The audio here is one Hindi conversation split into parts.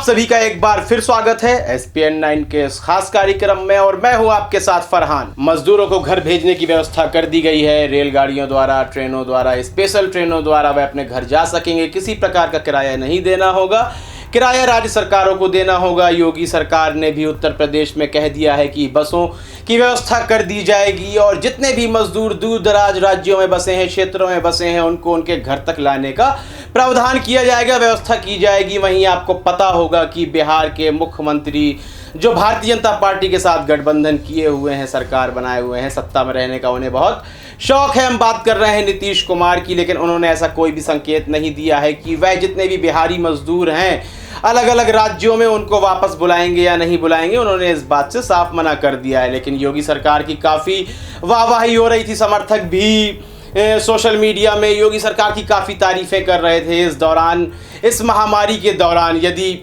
सभी का एक बार फिर स्वागत है SPN 9 के इस खास कार्यक्रम में और मैं हूं आपके साथ फरहान। मजदूरों को घर भेजने की व्यवस्था कर दी गई है। रेलगाड़ियों द्वारा, ट्रेनों द्वारा, स्पेशल ट्रेनों द्वारा वह अपने घर जा सकेंगे। किसी प्रकार का किराया नहीं देना होगा। किराया राज्य सरकारों को देना होगा। योगी सरकार ने भी उत्तर प्रदेश में कह दिया है कि बसों की व्यवस्था कर दी जाएगी और जितने भी मजदूर दूर दराज राज्यों में बसे हैं, क्षेत्रों में बसे हैं, उनको उनके घर तक लाने का प्रावधान किया जाएगा, व्यवस्था की जाएगी। वहीं आपको पता होगा कि बिहार के मुख्यमंत्री जो भारतीय जनता पार्टी के साथ गठबंधन किए हुए हैं, सरकार बनाए हुए हैं, सत्ता में रहने का उन्हें बहुत शौक है। हम बात कर रहे हैं नीतीश कुमार की, लेकिन उन्होंने ऐसा कोई भी संकेत नहीं दिया है कि वह जितने भी बिहारी मजदूर हैं अलग अलग राज्यों में उनको वापस बुलाएंगे या नहीं बुलाएंगे। उन्होंने इस बात से साफ मना कर दिया है। लेकिन योगी सरकार की काफ़ी वाहवाही हो रही थी। समर्थक भी सोशल मीडिया में योगी सरकार की काफ़ी तारीफ़ें कर रहे थे। इस दौरान, इस महामारी के दौरान यदि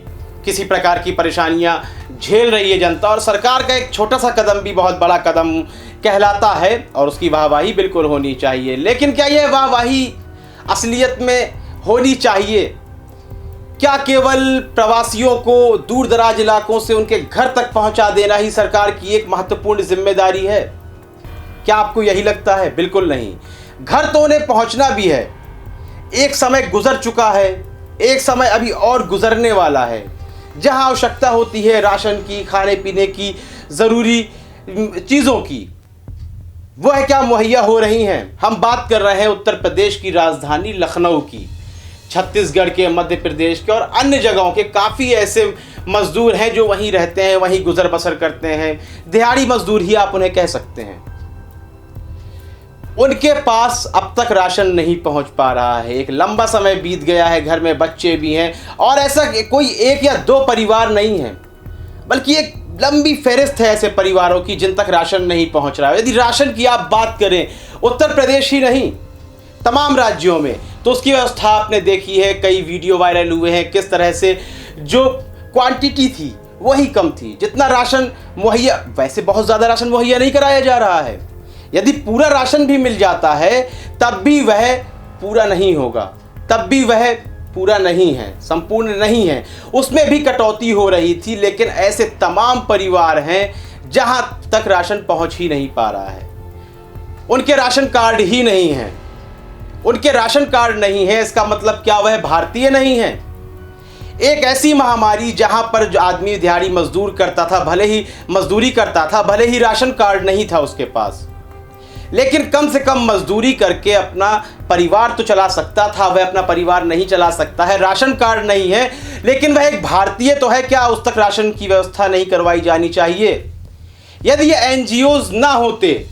किसी प्रकार की परेशानियां झेल रही है जनता, और सरकार का एक छोटा सा कदम भी बहुत बड़ा कदम कहलाता है और उसकी वाहवाही बिल्कुल होनी चाहिए। लेकिन क्या यह वाहवाही असलियत में होनी चाहिए? क्या केवल प्रवासियों को दूर दराज इलाकों से उनके घर तक पहुंचा देना ही सरकार की एक महत्वपूर्ण जिम्मेदारी है? क्या आपको यही लगता है? बिल्कुल नहीं। घर तो उन्हें पहुंचना भी है। एक समय गुजर चुका है, एक समय अभी और गुजरने वाला है, जहां आवश्यकता होती है राशन की, खाने पीने की, ज़रूरी चीज़ों की, वह क्या मुहैया हो रही हैं? हम बात कर रहे हैं उत्तर प्रदेश की राजधानी लखनऊ की, छत्तीसगढ़ के, मध्य प्रदेश के और अन्य जगहों के काफ़ी ऐसे मजदूर हैं जो वहीं रहते हैं, वहीं गुजर बसर करते हैं। दिहाड़ी मजदूर ही आप उन्हें कह सकते हैं। उनके पास अब तक राशन नहीं पहुंच पा रहा है। एक लंबा समय बीत गया है, घर में बच्चे भी हैं और ऐसा कोई एक या दो परिवार नहीं है, बल्कि एक लंबी फहरिस्त है ऐसे परिवारों की जिन तक राशन नहीं पहुंच रहा है। यदि राशन की आप बात करें उत्तर प्रदेश ही नहीं, तमाम राज्यों में, तो उसकी व्यवस्था आपने देखी है। कई वीडियो वायरल हुए हैं किस तरह से जो क्वांटिटी थी वही कम थी। जितना राशन मुहैया, वैसे बहुत ज़्यादा राशन मुहैया नहीं कराया जा रहा है। यदि पूरा राशन भी मिल जाता है तब भी वह पूरा नहीं होगा, तब भी वह पूरा नहीं है, संपूर्ण नहीं है। उसमें भी कटौती हो रही थी। लेकिन ऐसे तमाम परिवार हैं जहां तक राशन पहुंच ही नहीं पा रहा है। उनके राशन कार्ड ही नहीं हैं। उनके राशन कार्ड नहीं है, इसका मतलब क्या वह भारतीय नहीं है? एक ऐसी महामारी जहां पर जो आदमी दिहाड़ी मजदूर करता था, भले ही मजदूरी करता था, भले ही राशन कार्ड नहीं था उसके पास, लेकिन कम से कम मजदूरी करके अपना परिवार तो चला सकता था। वह अपना परिवार नहीं चला सकता है, राशन कार्ड नहीं है, लेकिन वह एक भारतीय तो है। क्या उस तक राशन की व्यवस्था नहीं करवाई जानी चाहिए? यदि ये NGOs ना होते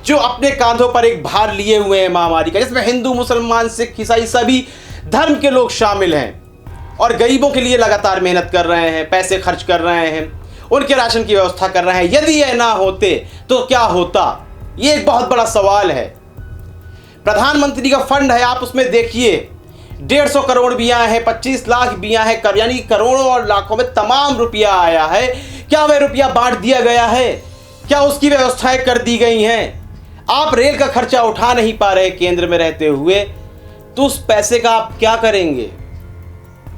जो अपने कांधों पर एक भार लिए हुए हैं महामारी का, जिसमें हिंदू, मुसलमान, सिख, ईसाई सभी धर्म के लोग शामिल हैं और गरीबों के लिए लगातार मेहनत कर रहे हैं, पैसे खर्च कर रहे हैं, उनके राशन की व्यवस्था कर रहे हैं, यदि ये ना होते तो क्या होता? ये एक बहुत बड़ा सवाल है। प्रधानमंत्री का फंड है, आप उसमें देखिए 150 करोड़ भी आए हैं, 25 लाख भी आए हैं, यानी करोड़ों और लाखों में तमाम रुपया आया है। क्या वह रुपया बांट दिया गया है? क्या उसकी व्यवस्थाएं कर दी गई हैं? आप रेल का खर्चा उठा नहीं पा रहे केंद्र में रहते हुए, तो उस पैसे का आप क्या करेंगे?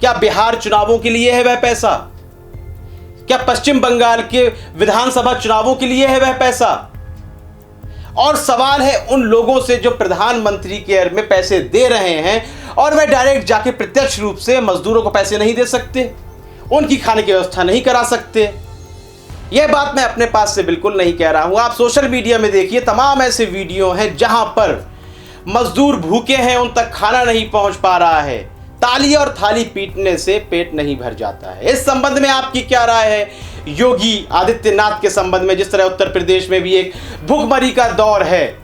क्या बिहार चुनावों के लिए है वह पैसा? क्या पश्चिम बंगाल के विधानसभा चुनावों के लिए है वह पैसा? और सवाल है उन लोगों से जो प्रधानमंत्री केयर में पैसे दे रहे हैं और वह डायरेक्ट जाके प्रत्यक्ष रूप से मजदूरों को पैसे नहीं दे सकते, उनकी खाने की व्यवस्था नहीं करा सकते। यह बात मैं अपने पास से बिल्कुल नहीं कह रहा हूं। आप सोशल मीडिया में देखिए, तमाम ऐसे वीडियो हैं जहां पर मजदूर भूखे हैं, उन तक खाना नहीं पहुंच पा रहा है। ताली और थाली पीटने से पेट नहीं भर जाता है। इस संबंध में आपकी क्या राय है योगी आदित्यनाथ के संबंध में? जिस तरह उत्तर प्रदेश में भी एक भूखमरी का दौर है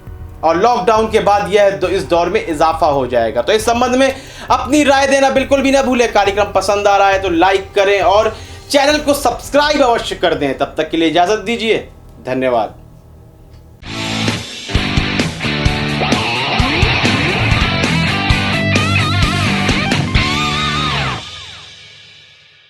और लॉकडाउन के बाद यह इस दौर में इजाफा हो जाएगा, तो इस संबंध में अपनी राय देना बिल्कुल भी ना भूलें। कार्यक्रम पसंद आ रहा है तो लाइक करें और चैनल को सब्सक्राइब अवश्य कर दें। तब तक के लिए इजाजत दीजिए। धन्यवाद।